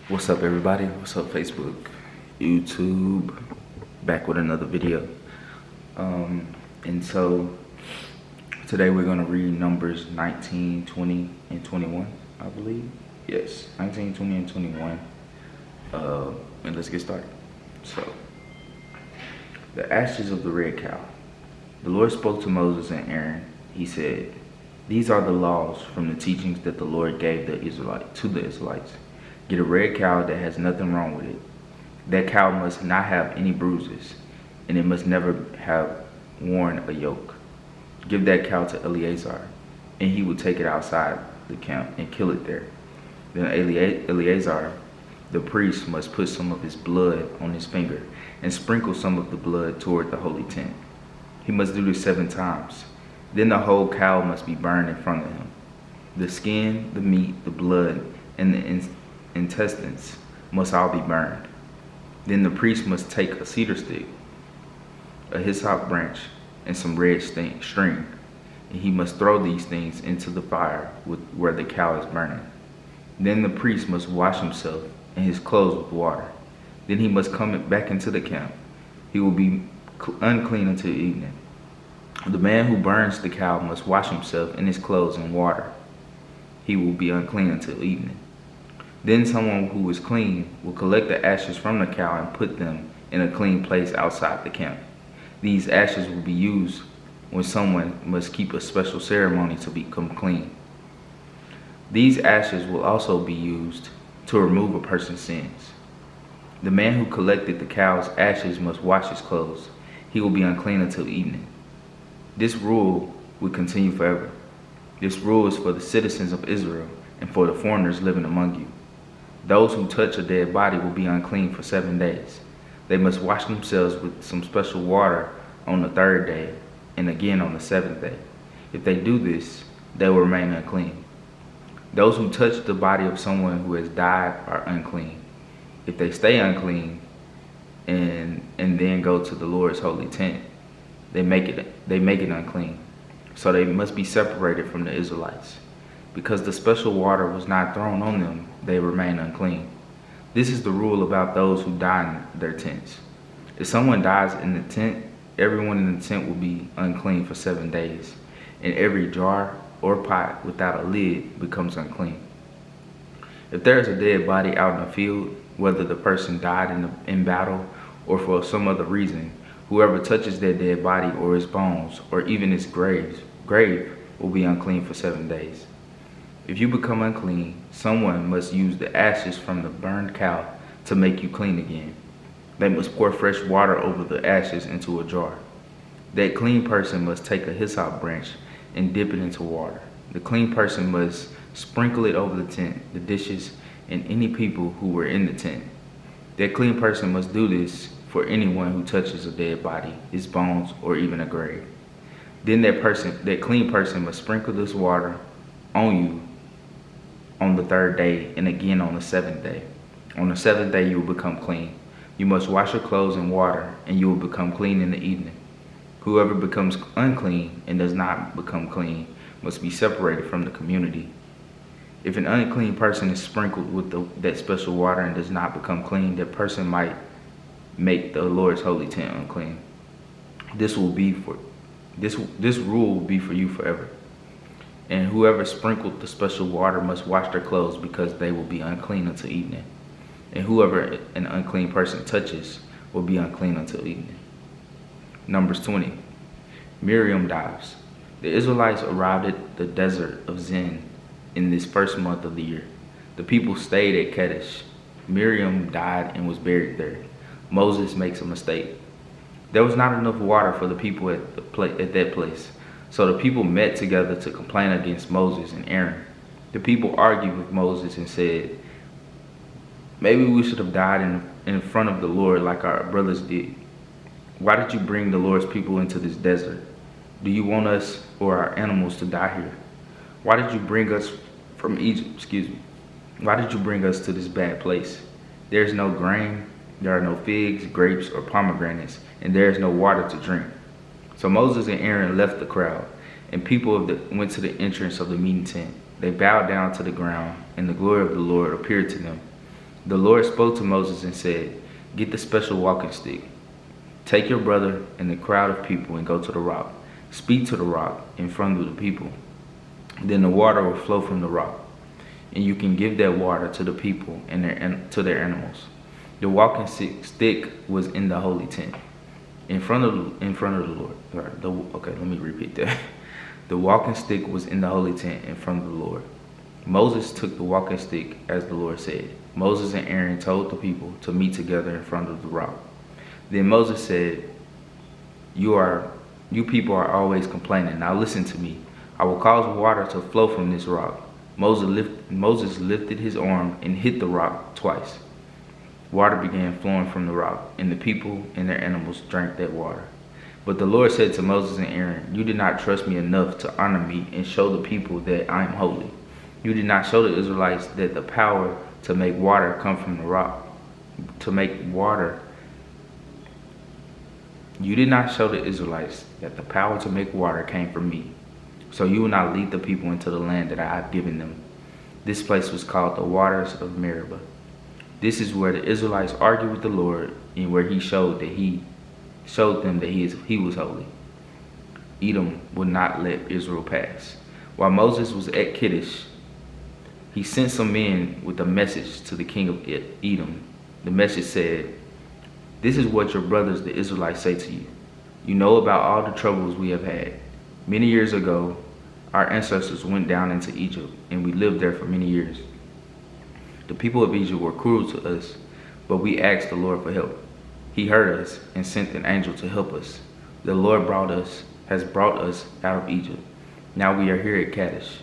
What's up, everybody? What's up, Facebook, YouTube? Back with another video. And so today we're going to read Numbers 19, 20, and 21, I believe. Yes, 19, 20, and 21. And let's get started. So, the ashes of the red cow. The Lord spoke to Moses and Aaron. He said, "These are the laws from the teachings that the Lord gave to the Israelites. Get a red cow that has nothing wrong with it. That cow must not have any bruises, and it must never have worn a yoke. Give that cow to Eleazar, and he will take it outside the camp and kill it there. Then Eleazar, the priest, must put some of his blood on his finger and sprinkle some of the blood toward the holy tent. He must do this 7 times. Then the whole cow must be burned in front of him. The skin, the meat, the blood, and the intestines must all be burned. Then the priest must take a cedar stick, a hyssop branch, and some red string, and he must throw these things into the fire where the cow is burning. Then the priest must wash himself and his clothes with water. Then he must come back into the camp. He will be unclean until evening. The man who burns the cow must wash himself and his clothes in water. He will be unclean until evening. Then someone who is clean will collect the ashes from the cow and put them in a clean place outside the camp. These ashes will be used when someone must keep a special ceremony to become clean. These ashes will also be used to remove a person's sins. The man who collected the cow's ashes must wash his clothes. He will be unclean until evening. This rule will continue forever. This rule is for the citizens of Israel and for the foreigners living among you. Those who touch a dead body will be unclean for 7 days. They must wash themselves with some special water on the 3rd day and again on the 7th day. If they do this, they will remain unclean. Those who touch the body of someone who has died are unclean. If they stay unclean and then go to the Lord's holy tent, they make it unclean. So they must be separated from the Israelites. Because the special water was not thrown on them, they remain unclean. This is the rule about those who die in their tents. If someone dies in the tent, everyone in the tent will be unclean for 7 days, and every jar or pot without a lid becomes unclean. If there is a dead body out in the field, whether the person died in battle or for some other reason, whoever touches that dead body or its bones or even its grave will be unclean for 7 days. If you become unclean, someone must use the ashes from the burned cow to make you clean again. They must pour fresh water over the ashes into a jar. That clean person must take a hyssop branch and dip it into water. The clean person must sprinkle it over the tent, the dishes, and any people who were in the tent. That clean person must do this for anyone who touches a dead body, its bones, or even a grave. Then that clean person must sprinkle this water on you on the 3rd day and again on the 7th day. On the 7th day you will become clean. You must wash your clothes in water and you will become clean in the evening. Whoever becomes unclean and does not become clean must be separated from the community. If an unclean person is sprinkled with that special water and does not become clean, that person might make the Lord's holy tent unclean. This rule will be for you forever. And whoever sprinkled the special water must wash their clothes because they will be unclean until evening. And whoever an unclean person touches will be unclean until evening." Numbers 20. Miriam dies. The Israelites arrived at the desert of Zin in this 1st month of the year. The people stayed at Kadesh. Miriam died and was buried there. Moses makes a mistake. There was not enough water for the people at that place. So the people met together to complain against Moses and Aaron. The people argued with Moses and said, "Maybe we should have died in front of the Lord like our brothers did. Why did you bring the Lord's people into this desert? Do you want us or our animals to die here? Why did you bring us from Egypt? Why did you bring us to this bad place? There is no grain, there are no figs, grapes, or pomegranates, and there is no water to drink." So Moses and Aaron left the crowd, and people went to the entrance of the meeting tent. They bowed down to the ground, and the glory of the Lord appeared to them. The Lord spoke to Moses and said, "Get the special walking stick. Take your brother and the crowd of people and go to the rock. Speak to the rock in front of the people. Then the water will flow from the rock, and you can give that water to the people and to their animals." The walking stick was in the holy tent, in front of the Lord. Okay, let me repeat that. The walking stick was in the holy tent in front of the Lord. Moses took the walking stick as the Lord said. Moses and Aaron told the people to meet together in front of the rock. Then Moses said, You people are always complaining. Now listen to me. I will cause water to flow from this rock." Moses lifted his arm and hit the rock twice. Water began flowing from the rock, and the people and their animals drank that water. But the Lord said to Moses and Aaron, "You did not trust me enough to honor me and show the people that I am holy. You did not show the Israelites that the power to make water come from the rock. You did not show the Israelites that the power to make water came from me. So you will not lead the people into the land that I have given them." This place was called the waters of Meribah. This is where the Israelites argued with the Lord, and where he showed them that he was holy. Edom would not let Israel pass. While Moses was at Kadesh, he sent some men with a message to the king of Edom. The message said, "This is what your brothers, the Israelites, say to you. You know about all the troubles we have had. Many years ago, our ancestors went down into Egypt, and we lived there for many years. The people of Egypt were cruel to us, but we asked the Lord for help. He heard us and sent an angel to help us. The Lord has brought us out of Egypt. Now we are here at Kadesh,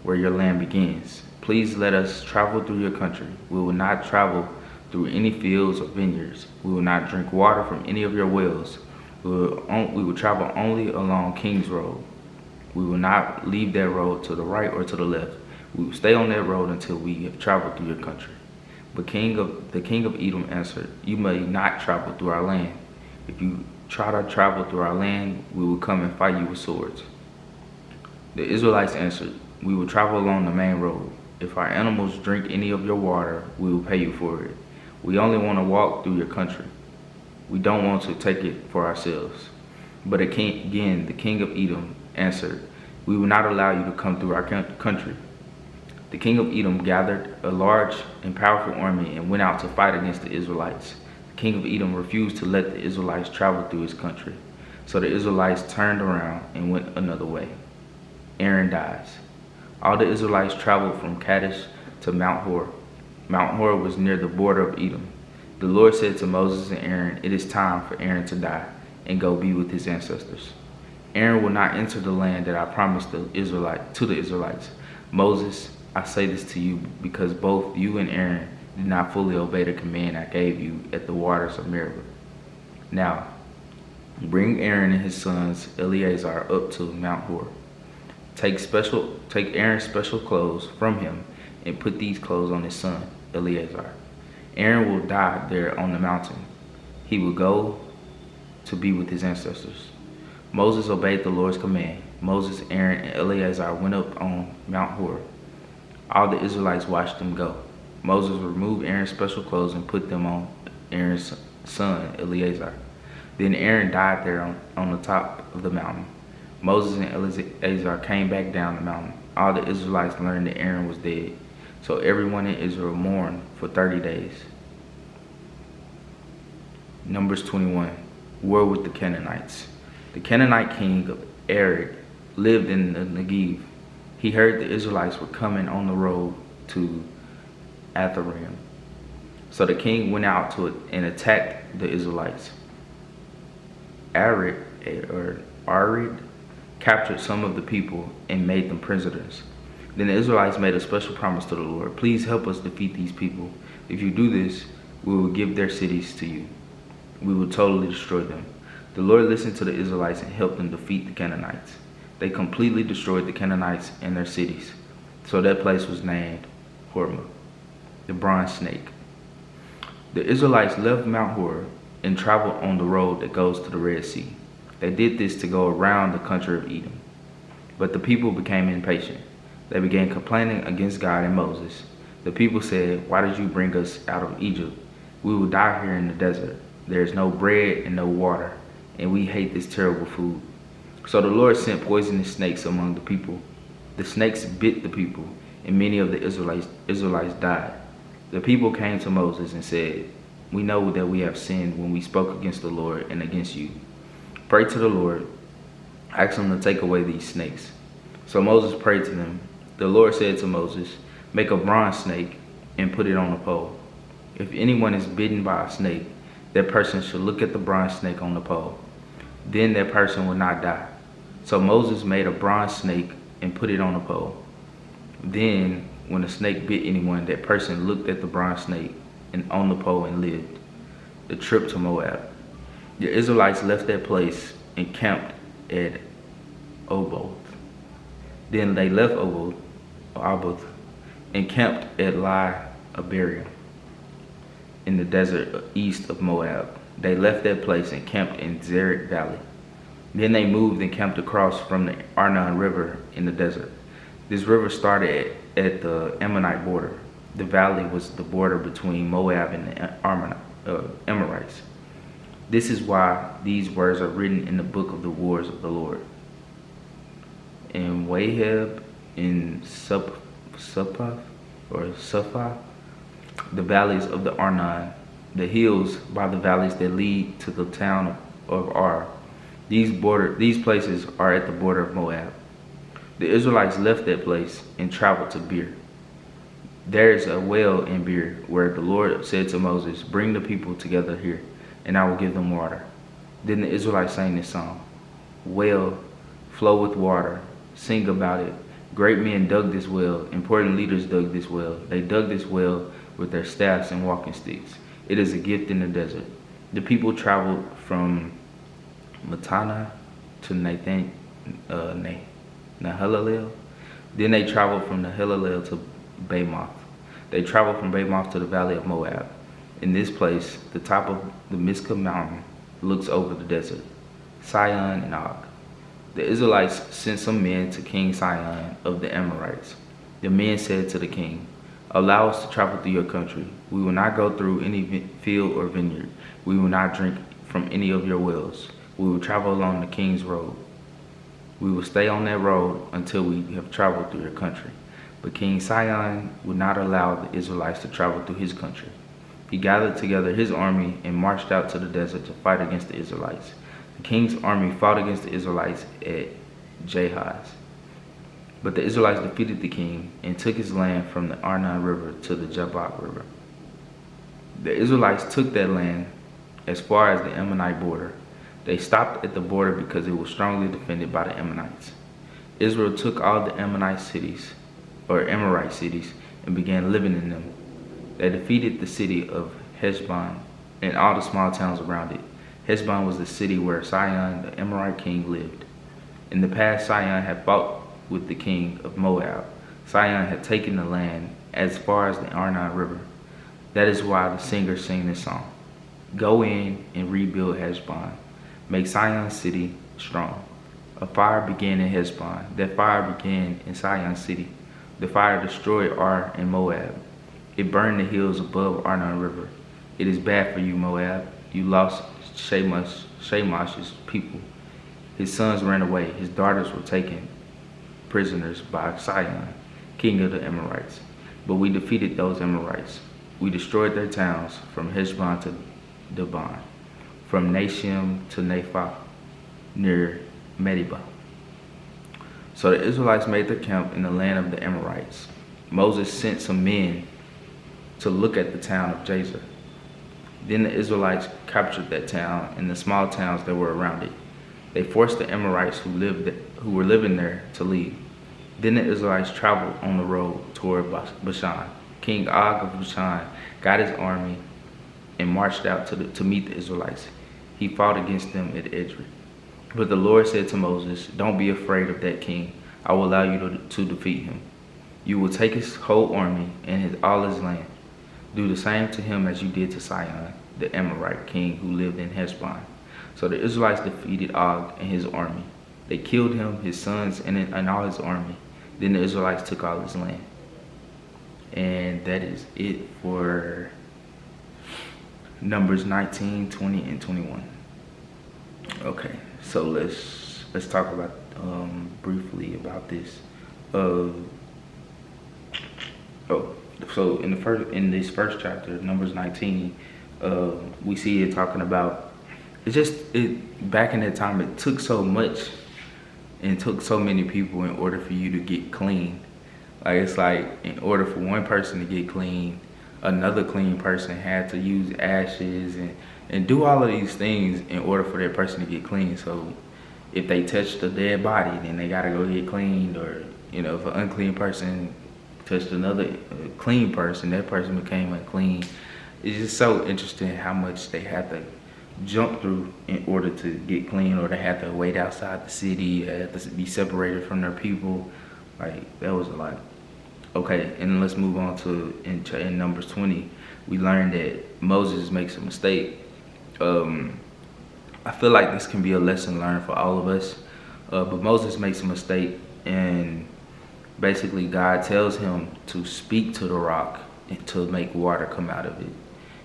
where your land begins. Please let us travel through your country. We will not travel through any fields or vineyards. We will not drink water from any of your wells. We will travel only along King's Road. We will not leave that road to the right or to the left. We will stay on that road until we have traveled through your country." But the king of Edom answered, "You may not travel through our land. If you try to travel through our land, we will come and fight you with swords." The Israelites answered, "We will travel along the main road. If our animals drink any of your water, we will pay you for it. We only want to walk through your country. We don't want to take it for ourselves." But again, the king of Edom answered, "We will not allow you to come through our country." The king of Edom gathered a large and powerful army and went out to fight against the Israelites. The king of Edom refused to let the Israelites travel through his country. So the Israelites turned around and went another way. Aaron dies. All the Israelites traveled from Kadesh to Mount Hor. Mount Hor was near the border of Edom. The Lord said to Moses and Aaron, "It is time for Aaron to die and go be with his ancestors. Aaron will not enter the land that I promised to the Israelites. Moses, I say this to you because both you and Aaron did not fully obey the command I gave you at the waters of Meribah. Now, bring Aaron and his sons Eleazar up to Mount Hor. Take Aaron's special clothes from him and put these clothes on his son Eleazar. Aaron will die there on the mountain. He will go to be with his ancestors." Moses obeyed the Lord's command. Moses, Aaron, and Eleazar went up on Mount Hor. All the Israelites watched them go. Moses removed Aaron's special clothes and put them on Aaron's son Eleazar. Then Aaron died there on the top of the mountain. Moses and Eleazar came back down the mountain. All the Israelites learned that Aaron was dead. So everyone in Israel mourned for 30 days. Numbers 21. War with the Canaanites. The Canaanite king of Arad lived in the Negev. He heard the Israelites were coming on the road to Atharim. So the king went out and attacked the Israelites. Arad captured some of the people and made them prisoners. Then the Israelites made a special promise to the Lord. "Please help us defeat these people. If you do this, we will give their cities to you. We will totally destroy them." The Lord listened to the Israelites and helped them defeat the Canaanites. They completely destroyed the Canaanites and their cities. So that place was named Hormah, the bronze snake. The Israelites left Mount Hor and traveled on the road that goes to the Red Sea. They did this to go around the country of Edom. But the people became impatient. They began complaining against God and Moses. The people said, "Why did you bring us out of Egypt? We will die here in the desert. There is no bread and no water, and we hate this terrible food." So the Lord sent poisonous snakes among the people. The snakes bit the people, and many of the Israelites died. The people came to Moses and said, "We know that we have sinned when we spoke against the Lord and against you. Pray to the Lord, ask him to take away these snakes." So Moses prayed to them. The Lord said to Moses, "Make a bronze snake and put it on a pole. If anyone is bitten by a snake, that person should look at the bronze snake on the pole. Then that person will not die." So Moses made a bronze snake and put it on a pole. Then, when a snake bit anyone, that person looked at the bronze snake and on the pole and lived. The trip to Moab. The Israelites left that place and camped at Oboth. Then they left Oboth and camped at Abiram in the desert east of Moab. They left that place and camped in Zered Valley. Then they moved and camped across from the Arnon River in the desert. This river started at the Ammonite border. The valley was the border between Moab and the Amorites. This is why these words are written in the book of the wars of the Lord. In Waheb, in Suphah, the valleys of the Arnon, the hills by the valleys that lead to the town of Ar. These places are at the border of Moab. The Israelites left that place and traveled to Beer. There is a well in Beer where the Lord said to Moses, "Bring the people together here, and I will give them water." Then the Israelites sang this song: "Well, flow with water, sing about it. Great men dug this well, important leaders dug this well. They dug this well with their staffs and walking sticks. It is a gift in the desert." The people traveled from Matana to Nahalal. Then they traveled from Nahalal to Bamoth. They traveled from Bamoth to the valley of Moab. In this place, the top of the Mizpah mountain looks over the desert, Sihon and Og. The Israelites sent some men to King Sihon of the Amorites. The men said to the king, "Allow us to travel through your country. We will not go through any field or vineyard. We will not drink from any of your wells. We will travel along the king's road. We will stay on that road until we have traveled through your country." But King Sihon would not allow the Israelites to travel through his country. He gathered together his army and marched out to the desert to fight against the Israelites. The king's army fought against the Israelites at Jahaz. But the Israelites defeated the king and took his land from the Arnon River to the Jabbok River. The Israelites took that land as far as the Ammonite border. They stopped at the border because it was strongly defended by the Ammonites. Israel took all the Ammonite cities, or Amorite cities, and began living in them. They defeated the city of Heshbon and all the small towns around it. Heshbon was the city where Sihon, the Amorite king, lived. In the past, Sihon had fought with the king of Moab. Sihon had taken the land as far as the Arnon River. That is why the singers sing this song: "Go in and rebuild Heshbon. Make Sihon's city strong." A fire began in Heshbon. That fire began in Sihon city. The fire destroyed Ar and Moab. It burned the hills above Arnon River. It is bad for you, Moab. You lost Shemash's people. His sons ran away. His daughters were taken prisoners by Sihon, king of the Amorites. But we defeated those Amorites. We destroyed their towns from Heshbon to Dibon, from Nashim to Naphah, near Meribah. So the Israelites made their camp in the land of the Amorites. Moses sent some men to look at the town of Jazer. Then the Israelites captured that town and the small towns that were around it. They forced the Amorites who were living there to leave. Then the Israelites traveled on the road toward Bashan. King Og of Bashan got his army and marched out to meet the Israelites. He fought against them at Edrei. But the Lord said to Moses, "Don't be afraid of that king. I will allow you to defeat him. You will take his whole army and all his land. Do the same to him as you did to Sihon, the Amorite king who lived in Heshbon." So the Israelites defeated Og and his army. They killed him, his sons, and all his army. Then the Israelites took all his land. And that is it for Numbers 19, 20, and 21. Okay, so let's talk about briefly about this. So in this first chapter, Numbers 19, we see it talking about back in that time. It took so much and took so many people in order for you to get clean. Like, it's like, in order for one person to get clean, another clean person had to use ashes and do all of these things in order for that person to get clean. So if they touched a dead body, then they gotta go get cleaned. Or, if an unclean person touched another clean person, that person became unclean. It's just so interesting how much they had to jump through in order to get clean, or they had to wait outside the city, had to be separated from their people. Like, that was a lot. Okay, and let's move on to in Numbers 20. We learned that Moses makes a mistake. I feel like this can be a lesson learned for all of us. But Moses makes a mistake, and basically God tells him to speak to the rock and to make water come out of it.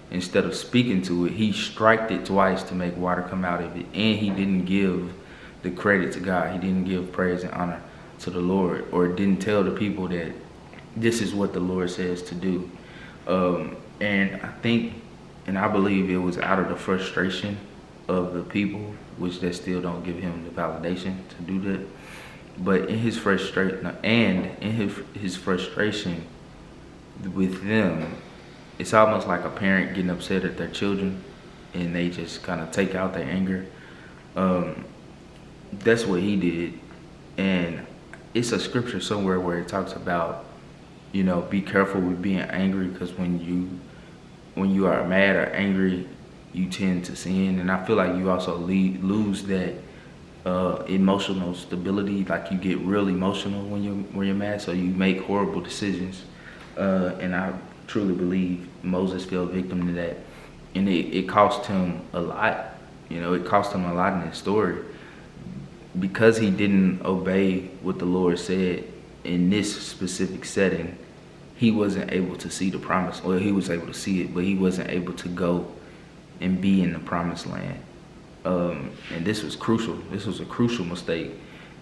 Instead of speaking to it, he struck it twice to make water come out of it. And he didn't give the credit to God. He didn't give praise and honor to the Lord, or didn't tell the people that this is what the Lord says to do. And I think, and I believe it was out of the frustration of the people, which they still don't give him the validation to do that. But in his frustration, his frustration with them, it's almost like a parent getting upset at their children, and they just kind of take out their anger. That's what he did. And it's a scripture somewhere where it talks about, be careful with being angry, because when you are mad or angry, you tend to sin. And I feel like you also lose that emotional stability. Like, you get real emotional when you're mad, so you make horrible decisions. And I truly believe Moses fell victim to that, and it cost him a lot. It cost him a lot in his story, because he didn't obey what the Lord said in this specific setting. He wasn't able to see the promise. Well, he was able to see it, but he wasn't able to go and be in the promised land. And this was crucial. This was a crucial mistake.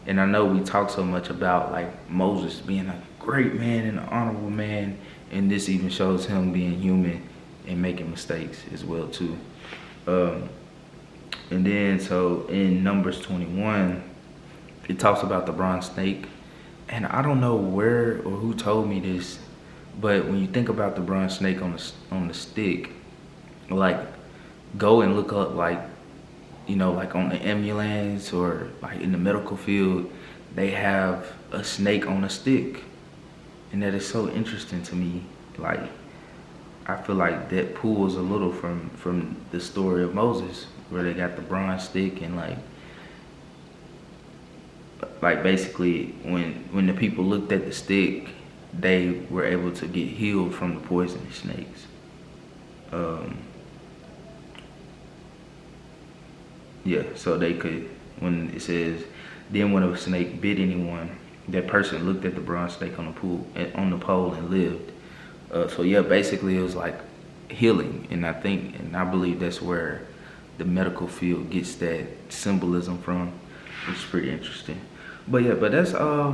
And I know we talk so much about, like, Moses being a great man and an honorable man, and this even shows him being human and making mistakes as well too. And then, so in Numbers 21, it talks about the bronze snake. And I don't know where or who told me this, but when you think about the bronze snake on the stick, like, go and look up, like, like on the ambulance or like in the medical field, they have a snake on a stick. And that is so interesting to me. Like, I feel like that pulls a little from the story of Moses, where they got the bronze stick, and like basically when the people looked at the stick, they were able to get healed from the poisonous snakes. Yeah, so they could, when it says, then when a snake bit anyone, that person looked at the bronze snake on the pole and lived. So yeah, basically it was like healing. And I believe that's where the medical field gets that symbolism from, which is pretty interesting. But yeah, that's all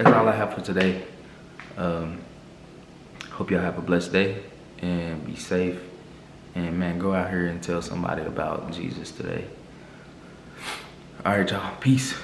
I have for today. Hope y'all have a blessed day and be safe. And man, go out here and tell somebody about Jesus today. All right, y'all. Peace.